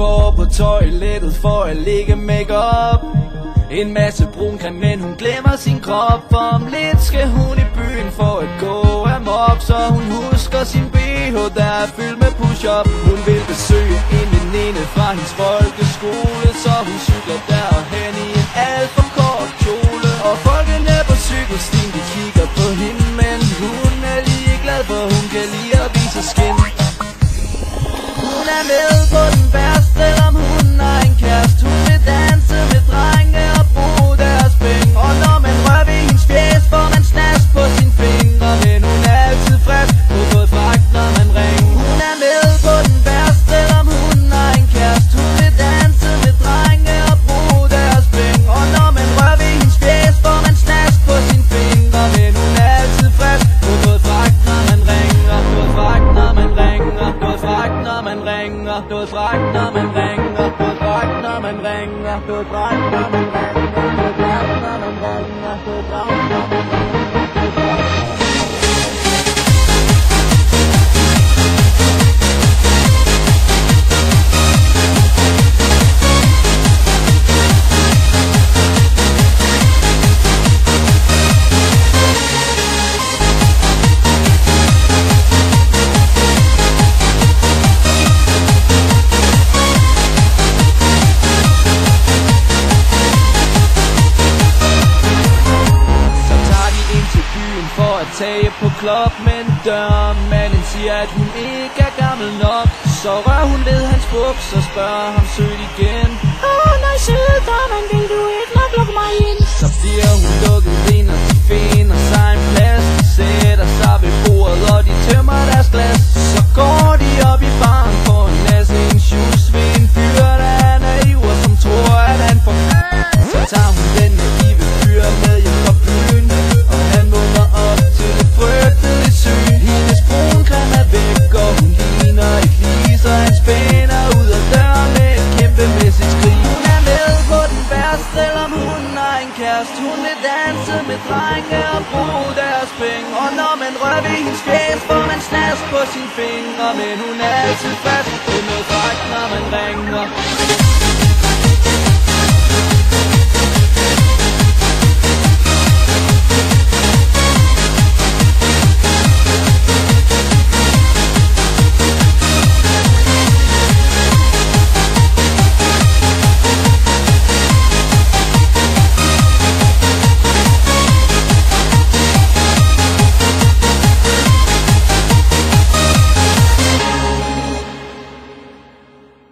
går på toilettet for at lægge makeup. En masse brun creme, men hun glemmer sin krop. For om lidt skal hun i byen for at gå amok. Så hun husker sin BH, der er fyldt med push-up. Hun vil besøge en veninde fra hendes folkeskole, så hun cykler derhen i en alt for kort kjole. Og folkene på cykelstien, de kigger på hende, men hun er lige glad, for hun kan lide at vise skin. Hun er med på den værste, selvom hun har en kæreste. Hun vil danse med drenge og bruge deres penge. Og når man rører ved hendes fjes, får man snask på sine fingre. Men hun er altid frisk på både fragt, når man ringer. Hun er med på den værste, selvom hun har en kæreste. Hun vil danse med drenge og bruge deres penge. Og når man rører ved hendes fjes, får man snask på sine fingre. Men hun er altid frisk på både fragt, når man ringer. Både fragt, når man ringer. Både fragt, når man ringer. Både fragt, når man ringer. Både fragt, når man ringer. Både fragt, når man ringer. Både fragt, når man ringer. Både fragt, når man ringer. Tage på klub, men dørmanden siger, at hun ikke er gammel nok. Så rører hun ved hans buks og spørger ham sødt igen. Nej, søde dørmand, vil du ikke nok lukke mig ind? Så bliver hun lukket ind, og de finder sig en plads. De sætter sig ved bordet, og de tømmer deres glas. Så går de op i baren for en masse en shoes ved en fyr, der er naiv og som tror, at han får. Så tager hun den naive fyr med hjem fra byen, og han vågner op til det frygtelige syn. Hendes brun creme er væk, og hun ligner et lig, så han spænder ud af døren med et kæmpemæssigt skrig. Hun er med på den værste, selvom hun har en kæreste. Hun vil danse med drenge og bruge deres penge. Og når man rører ved hendes fjes, får man snask på sine fingre. Men hun er altid fast, det er noget fragt, når man ringer.